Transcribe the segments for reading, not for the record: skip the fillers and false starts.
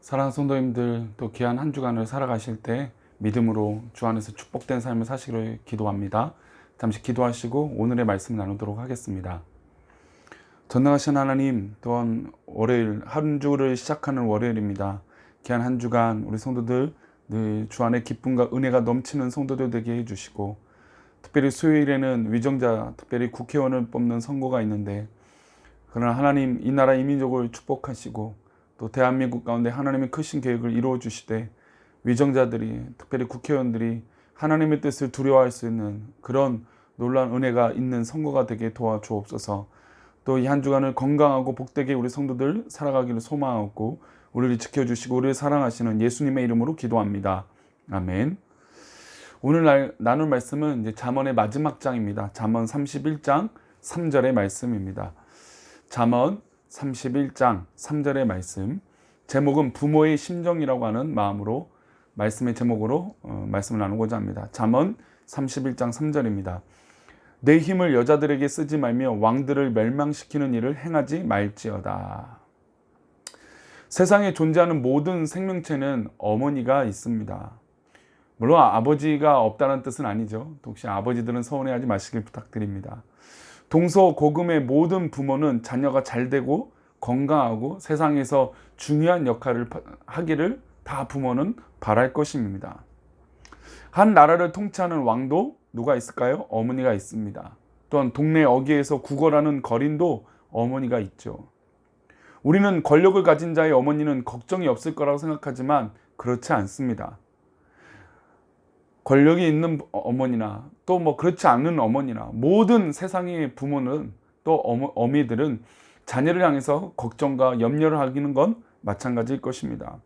사랑하는 성도님들, 또 귀한 한 주간을 살아가실 때 믿음으로 주 안에서 축복된 삶을 사시기를 기도합니다. 잠시 기도하시고 오늘의 말씀 나누도록 하겠습니다. 전능하신 하나님, 또한 월요일 한 주를 시작하는 월요일입니다. 귀한 한 주간 우리 성도들 늘 주 안에 기쁨과 은혜가 넘치는 성도들 되게 해주시고, 특별히 수요일에는 위정자, 특별히 국회의원을 뽑는 선거가 있는데, 그러나 하나님 이 나라 이민족을 축복하시고 또 대한민국 가운데 하나님의 크신 계획을 이루어 주시되, 위정자들이, 특별히 국회의원들이 하나님의 뜻을 두려워할 수 있는 그런 놀라운 은혜가 있는 선거가 되게 도와주옵소서. 또 이 한 주간을 건강하고 복되게 우리 성도들 살아가기를 소망하고, 우리를 지켜주시고 우리를 사랑하시는 예수님의 이름으로 기도합니다. 아멘. 오늘 나눌 말씀은 이제 잠언의 마지막 장입니다. 잠언 31장 3절의 말씀입니다. 잠언 31장 3절의 말씀, 제목은 부모의 심정이라고 하는 마음으로 말씀의 제목으로 말씀을 나누고자 합니다. 잠언 31장 3절입니다. 내 힘을 여자들에게 쓰지 말며 왕들을 멸망시키는 일을 행하지 말지어다. 세상에 존재하는 모든 생명체는 어머니가 있습니다. 물론 아버지가 없다는 뜻은 아니죠. 혹시 아버지들은 서운해하지 마시길 부탁드립니다. 동서고금의 모든 부모는 자녀가 잘 되고 건강하고 세상에서 중요한 역할을 하기를 다 부모는 바랄 것입니다. 한 나라를 통치하는 왕도 누가 있을까요? 어머니가 있습니다. 또한 동네 어귀에서 구걸하는 거린도 어머니가 있죠. 우리는 권력을 가진 자의 어머니는 걱정이 없을 거라고 생각하지만 그렇지 않습니다. 권력이 있는 어머니나 또 그렇지 않은 어머니나 모든 세상의 부모는 또 어미들은 자녀를 향해서 걱정과 염려를 하기는 건 마찬가지일 것입니다.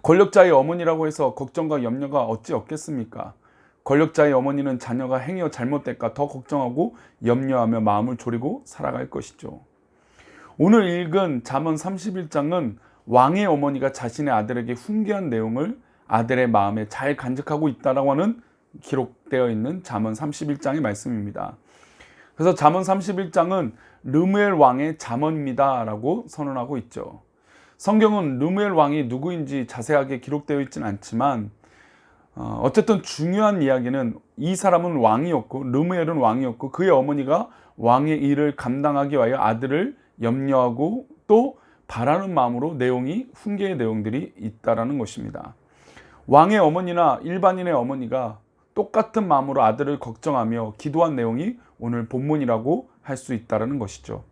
권력자의 어머니라고 해서 걱정과 염려가 어찌 없겠습니까? 권력자의 어머니는 자녀가 행여 잘못될까 더 걱정하고 염려하며 마음을 졸이고 살아갈 것이죠. 오늘 읽은 잠언 31장은 왕의 어머니가 자신의 아들에게 훈계한 내용을 아들의 마음에 잘 간직하고 있다라고 하는 기록되어 있는 잠언 31장의 말씀입니다. 그래서 잠언 31장은 르무엘 왕의 잠언입니다 라고 선언하고 있죠. 성경은 르무엘 왕이 누구인지 자세하게 기록되어 있지는 않지만 어쨌든 중요한 이야기는 이 사람은 왕이었고 르무엘은 왕이었고 그의 어머니가 왕의 일을 감당하기 위하여 아들을 염려하고 또 바라는 마음으로 훈계의 내용들이 있다라는 것입니다. 왕의 어머니나 일반인의 어머니가 똑같은 마음으로 아들을 걱정하며 기도한 내용이 오늘 본문이라고 할 수 있다는 것이죠.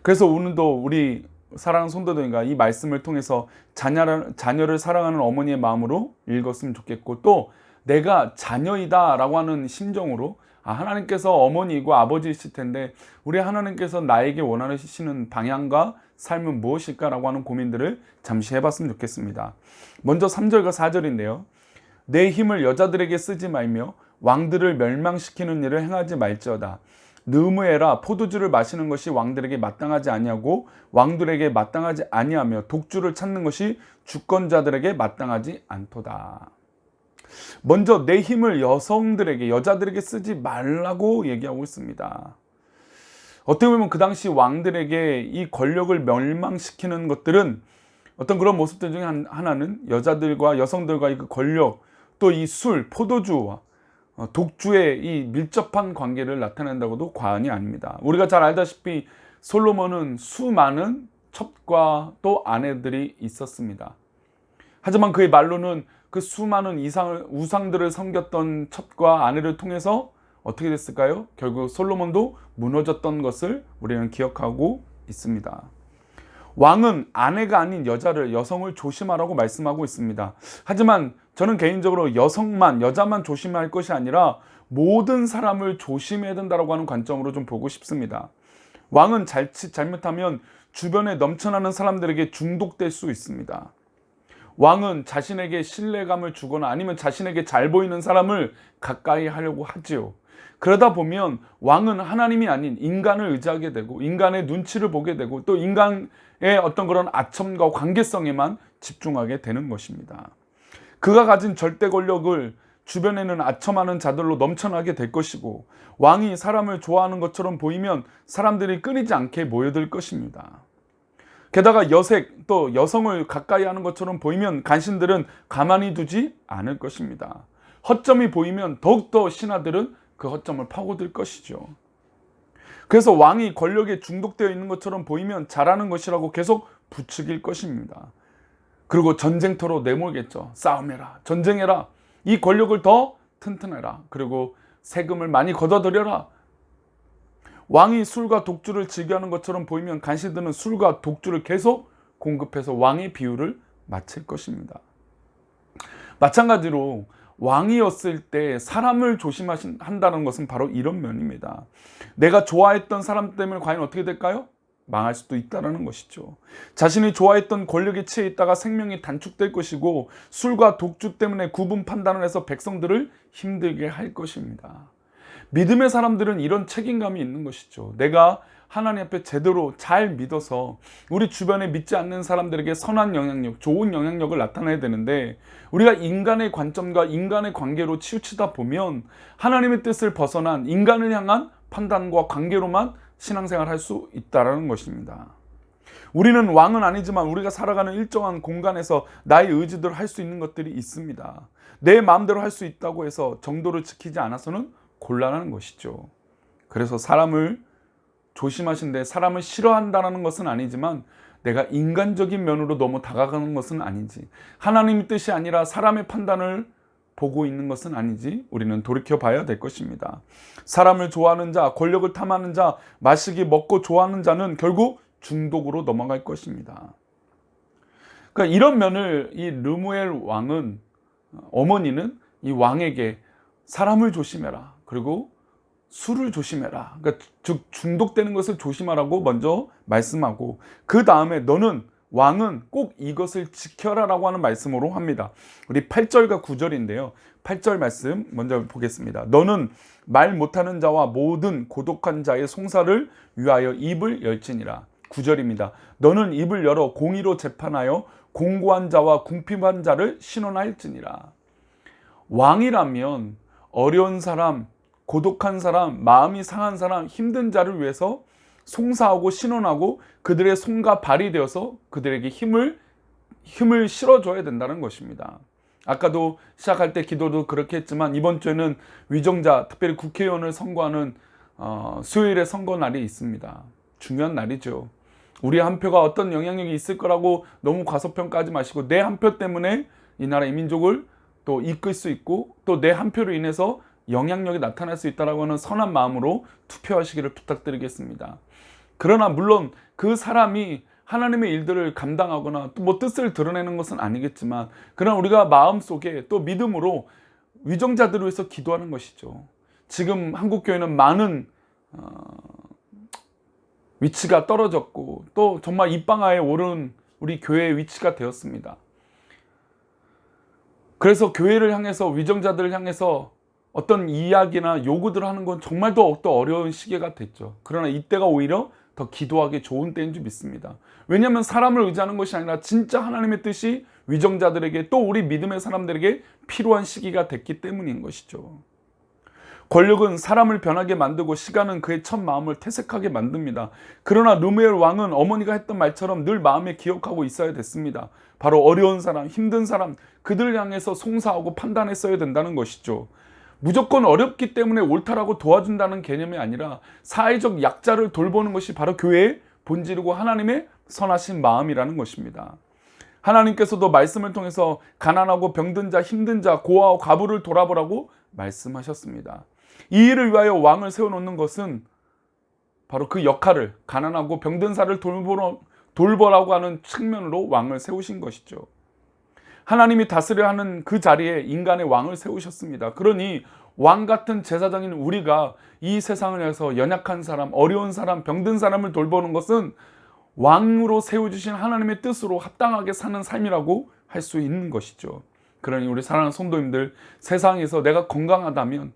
그래서 오늘도 우리 사랑하는 성도들과 이 말씀을 통해서 자녀를 사랑하는 어머니의 마음으로 읽었으면 좋겠고, 또 내가 자녀이다 라고 하는 심정으로 하나님께서 어머니이고 아버지이실 텐데 우리 하나님께서 나에게 원하시는 방향과 삶은 무엇일까 라고 하는 고민들을 잠시 해봤으면 좋겠습니다. 먼저 3절과 4절인데요. 내 힘을 여자들에게 쓰지 말며 왕들을 멸망시키는 일을 행하지 말지어다. 느무에라, 포도주를 마시는 것이 왕들에게 마땅하지 아니하고 왕들에게 마땅하지 아니하며 독주를 찾는 것이 주권자들에게 마땅하지 않도다. 먼저 내 힘을 여자들에게 쓰지 말라고 얘기하고 있습니다. 어떻게 보면 그 당시 왕들에게 이 권력을 멸망시키는 것들은 어떤 그런 모습들 중에 하나는 여자들과 여성들과 그 권력, 또 이 술, 포도주와 독주의 이 밀접한 관계를 나타낸다고도 과언이 아닙니다. 우리가 잘 알다시피 솔로몬은 수많은 첩과 또 아내들이 있었습니다. 하지만 그의 말로는 그 수많은 우상들을 섬겼던 첩과 아내를 통해서 어떻게 됐을까요? 결국 솔로몬도 무너졌던 것을 우리는 기억하고 있습니다. 왕은 아내가 아닌 여성을 조심하라고 말씀하고 있습니다. 하지만 저는 개인적으로 여자만 조심할 것이 아니라 모든 사람을 조심해야 된다고 하는 관점으로 좀 보고 싶습니다. 왕은 잘못하면 주변에 넘쳐나는 사람들에게 중독될 수 있습니다. 왕은 자신에게 신뢰감을 주거나 아니면 자신에게 잘 보이는 사람을 가까이 하려고 하지요. 그러다 보면 왕은 하나님이 아닌 인간을 의지하게 되고 인간의 눈치를 보게 되고 또 인간의 어떤 그런 아첨과 관계성에만 집중하게 되는 것입니다. 그가 가진 절대 권력을 주변에는 아첨하는 자들로 넘쳐나게 될 것이고, 왕이 사람을 좋아하는 것처럼 보이면 사람들이 끊이지 않게 모여들 것입니다. 게다가 여색 또 여성을 가까이 하는 것처럼 보이면 간신들은 가만히 두지 않을 것입니다. 허점이 보이면 더욱더 신하들은 그 허점을 파고들 것이죠. 그래서 왕이 권력에 중독되어 있는 것처럼 보이면 잘하는 것이라고 계속 부추길 것입니다. 그리고 전쟁터로 내몰겠죠. 싸움해라, 전쟁해라, 이 권력을 더 튼튼해라, 그리고 세금을 많이 걷어들여라. 왕이 술과 독주를 즐겨하는 것처럼 보이면 간신들은 술과 독주를 계속 공급해서 왕의 비율을 맞출 것입니다. 마찬가지로 왕이었을 때 사람을 조심한다는 것은 바로 이런 면입니다. 내가 좋아했던 사람 때문에 과연 어떻게 될까요? 망할 수도 있다는 것이죠. 자신이 좋아했던 권력에 취해 있다가 생명이 단축될 것이고, 술과 독주 때문에 구분 판단을 해서 백성들을 힘들게 할 것입니다. 믿음의 사람들은 이런 책임감이 있는 것이죠. 내가 하나님 앞에 제대로 잘 믿어서 우리 주변에 믿지 않는 사람들에게 선한 영향력, 좋은 영향력을 나타내야 되는데, 우리가 인간의 관점과 인간의 관계로 치우치다 보면 하나님의 뜻을 벗어난 인간을 향한 판단과 관계로만 신앙생활을 할 수 있다는 것입니다. 우리는 왕은 아니지만 우리가 살아가는 일정한 공간에서 나의 의지대로 할 수 있는 것들이 있습니다. 내 마음대로 할 수 있다고 해서 정도를 지키지 않아서는 곤란한 것이죠. 그래서 사람을 조심하신데, 사람을 싫어한다는 것은 아니지만 내가 인간적인 면으로 너무 다가가는 것은 아닌지, 하나님의 뜻이 아니라 사람의 판단을 보고 있는 것은 아닌지 우리는 돌이켜 봐야 될 것입니다. 사람을 좋아하는 자, 권력을 탐하는 자, 마시기 먹고 좋아하는 자는 결국 중독으로 넘어갈 것입니다. 그러니까 이런 면을 이 르무엘 왕은, 어머니는 이 왕에게 사람을 조심해라, 그리고 술을 조심해라, 그러니까 즉 중독되는 것을 조심하라고 먼저 말씀하고, 그 다음에 너는, 왕은 꼭 이것을 지켜라 라고 하는 말씀으로 합니다. 우리 8절과 9절인데요 8절 말씀 먼저 보겠습니다. 너는 말 못하는 자와 모든 고독한 자의 송사를 위하여 입을 열지니라. 9절입니다. 너는 입을 열어 공의로 재판하여 공고한 자와 궁핍한 자를 신원할지니라. 왕이라면 어려운 사람, 고독한 사람, 마음이 상한 사람, 힘든 자를 위해서 송사하고 신원하고 그들의 손과 발이 되어서 그들에게 힘을 실어줘야 된다는 것입니다. 아까도 시작할 때 기도도 그렇게 했지만, 이번 주에는 위정자, 특별히 국회의원을 선거하는 수요일에 선거 날이 있습니다. 중요한 날이죠. 우리 한 표가 어떤 영향력이 있을 거라고 너무 과소평가하지 마시고, 내 한 표 때문에 이 나라 이 민족을 또 이끌 수 있고, 또 내 한 표로 인해서 영향력이 나타날 수 있다는 하는 선한 마음으로 투표하시기를 부탁드리겠습니다. 그러나 물론 그 사람이 하나님의 일들을 감당하거나 또 뭐 뜻을 드러내는 것은 아니겠지만, 그러나 우리가 마음속에 또 믿음으로 위정자들을 위해서 기도하는 것이죠. 지금 한국교회는 많은 위치가 떨어졌고, 또 정말 입방아에 오른 우리 교회의 위치가 되었습니다. 그래서 교회를 향해서, 위정자들을 향해서 어떤 이야기나 요구들을 하는 건 정말 더욱더 어려운 시기가 됐죠. 그러나 이때가 오히려 더 기도하기 좋은 때인 줄 믿습니다. 왜냐하면 사람을 의지하는 것이 아니라 진짜 하나님의 뜻이 위정자들에게, 또 우리 믿음의 사람들에게 필요한 시기가 됐기 때문인 것이죠. 권력은 사람을 변하게 만들고 시간은 그의 첫 마음을 태색하게 만듭니다. 그러나 르무엘 왕은 어머니가 했던 말처럼 늘 마음에 기억하고 있어야 됐습니다. 바로 어려운 사람, 힘든 사람, 그들을 향해서 송사하고 판단했어야 된다는 것이죠. 무조건 어렵기 때문에 옳다라고 도와준다는 개념이 아니라 사회적 약자를 돌보는 것이 바로 교회의 본질이고 하나님의 선하신 마음이라는 것입니다. 하나님께서도 말씀을 통해서 가난하고 병든 자, 힘든 자, 고아와 과부를 돌아보라고 말씀하셨습니다. 이 일을 위하여 왕을 세워놓는 것은 바로 그 역할을, 가난하고 병든 자를 돌보라고 하는 측면으로 왕을 세우신 것이죠. 하나님이 다스려 하는 그 자리에 인간의 왕을 세우셨습니다. 그러니 왕 같은 제사장인 우리가 이 세상을 위해서 연약한 사람, 어려운 사람, 병든 사람을 돌보는 것은 왕으로 세워주신 하나님의 뜻으로 합당하게 사는 삶이라고 할 수 있는 것이죠. 그러니 우리 사랑하는 성도님들, 세상에서 내가 건강하다면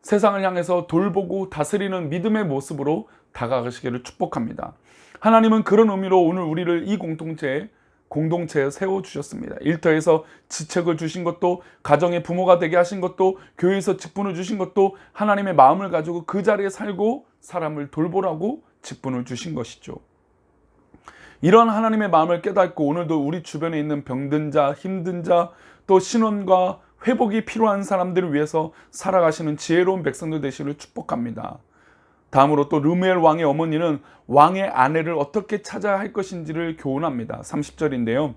세상을 향해서 돌보고 다스리는 믿음의 모습으로 다가가시기를 축복합니다. 하나님은 그런 의미로 오늘 우리를 이 공동체에 세워주셨습니다. 일터에서 지책을 주신 것도, 가정의 부모가 되게 하신 것도, 교회에서 직분을 주신 것도 하나님의 마음을 가지고 그 자리에 살고 사람을 돌보라고 직분을 주신 것이죠. 이런 하나님의 마음을 깨닫고 오늘도 우리 주변에 있는 병든 자, 힘든 자, 또 신원과 회복이 필요한 사람들을 위해서 살아가시는 지혜로운 백성들 되시기를 축복합니다. 다음으로 또 르무엘 왕의 어머니는 왕의 아내를 어떻게 찾아야 할 것인지를 교훈합니다. 30절인데요.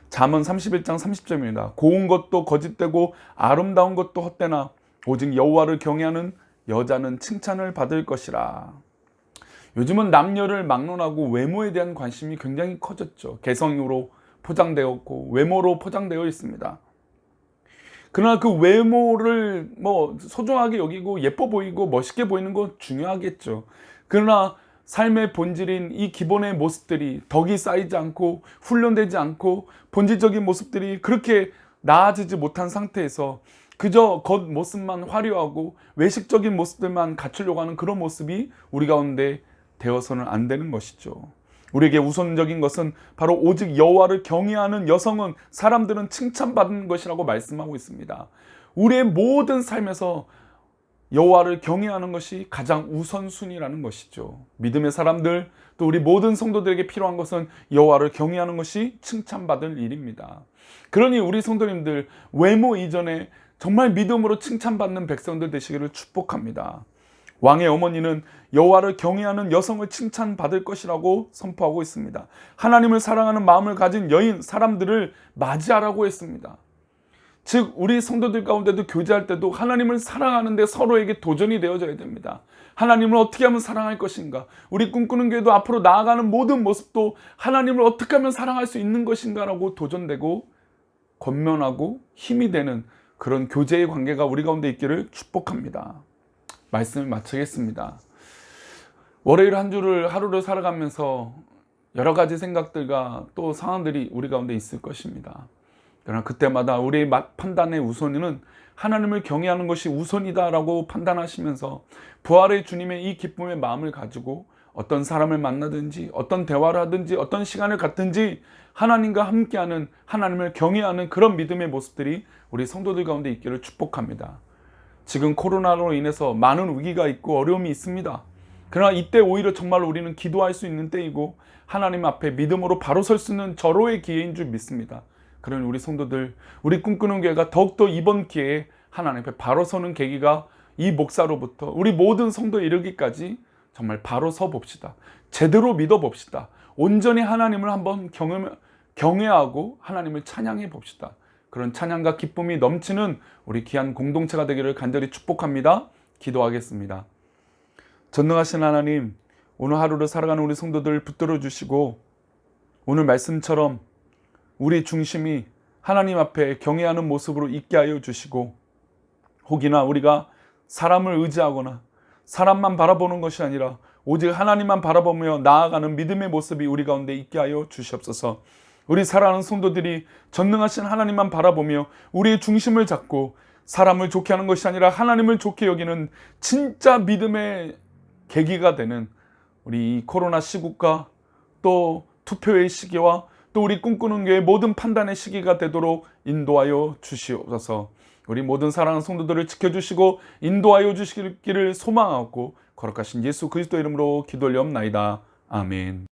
잠언 31장 30절입니다. 고운 것도 거짓되고 아름다운 것도 헛되나 오직 여호와를 경외하는 여자는 칭찬을 받을 것이라. 요즘은 남녀를 막론하고 외모에 대한 관심이 굉장히 커졌죠. 개성으로 포장되었고 외모로 포장되어 있습니다. 그러나 그 외모를 소중하게 여기고 예뻐 보이고 멋있게 보이는 건 중요하겠죠. 그러나 삶의 본질인 이 기본의 모습들이 덕이 쌓이지 않고 훈련되지 않고 본질적인 모습들이 그렇게 나아지지 못한 상태에서 그저 겉모습만 화려하고 외식적인 모습들만 갖추려고 하는 그런 모습이 우리 가운데 되어서는 안 되는 것이죠. 우리에게 우선적인 것은 바로 오직 여호와를 경외하는 여성은 사람들은 칭찬받는 것이라고 말씀하고 있습니다. 우리의 모든 삶에서 여호와를 경외하는 것이 가장 우선순위라는 것이죠. 믿음의 사람들 또 우리 모든 성도들에게 필요한 것은 여호와를 경외하는 것이 칭찬받을 일입니다. 그러니 우리 성도님들 외모 이전에 정말 믿음으로 칭찬받는 백성들 되시기를 축복합니다. 왕의 어머니는 여호와를 경외하는 여성을 칭찬받을 것이라고 선포하고 있습니다. 하나님을 사랑하는 마음을 가진 여인, 사람들을 맞이하라고 했습니다. 즉 우리 성도들 가운데도 교제할 때도 하나님을 사랑하는데 서로에게 도전이 되어져야 됩니다. 하나님을 어떻게 하면 사랑할 것인가? 우리 꿈꾸는 교회도 앞으로 나아가는 모든 모습도 하나님을 어떻게 하면 사랑할 수 있는 것인가라고 도전되고 권면하고 힘이 되는 그런 교제의 관계가 우리 가운데 있기를 축복합니다. 말씀을 마치겠습니다. 월요일 한 주를 하루를 살아가면서 여러 가지 생각들과 또 상황들이 우리 가운데 있을 것입니다. 그러나 그때마다 우리의 판단의 우선은 하나님을 경외하는 것이 우선이다라고 판단하시면서 부활의 주님의 이 기쁨의 마음을 가지고 어떤 사람을 만나든지 어떤 대화를 하든지 어떤 시간을 갖든지 하나님과 함께하는 하나님을 경외하는 그런 믿음의 모습들이 우리 성도들 가운데 있기를 축복합니다. 지금 코로나로 인해서 많은 위기가 있고 어려움이 있습니다. 그러나 이때 오히려 정말 우리는 기도할 수 있는 때이고 하나님 앞에 믿음으로 바로 설 수 있는 절호의 기회인 줄 믿습니다. 그러니 우리 성도들, 우리 꿈꾸는 교회가 더욱더 이번 기회에 하나님 앞에 바로 서는 계기가 이 목사로부터 우리 모든 성도에 이르기까지 정말 바로 서 봅시다. 제대로 믿어 봅시다. 온전히 하나님을 한번 경외하고 하나님을 찬양해 봅시다. 그런 찬양과 기쁨이 넘치는 우리 귀한 공동체가 되기를 간절히 축복합니다. 기도하겠습니다. 전능하신 하나님, 오늘 하루를 살아가는 우리 성도들 붙들어 주시고 오늘 말씀처럼 우리 중심이 하나님 앞에 경외하는 모습으로 있게 하여 주시고 혹이나 우리가 사람을 의지하거나 사람만 바라보는 것이 아니라 오직 하나님만 바라보며 나아가는 믿음의 모습이 우리 가운데 있게 하여 주시옵소서. 우리 사랑하는 성도들이 전능하신 하나님만 바라보며 우리의 중심을 잡고 사람을 좋게 하는 것이 아니라 하나님을 좋게 여기는 진짜 믿음의 계기가 되는 우리 이 코로나 시국과 또 투표의 시기와 또 우리 꿈꾸는 교회의 모든 판단의 시기가 되도록 인도하여 주시옵소서. 우리 모든 사랑하는 성도들을 지켜주시고 인도하여 주시기를 소망하고 거룩하신 예수 그리스도 이름으로 기도 올리옵나이다. 아멘.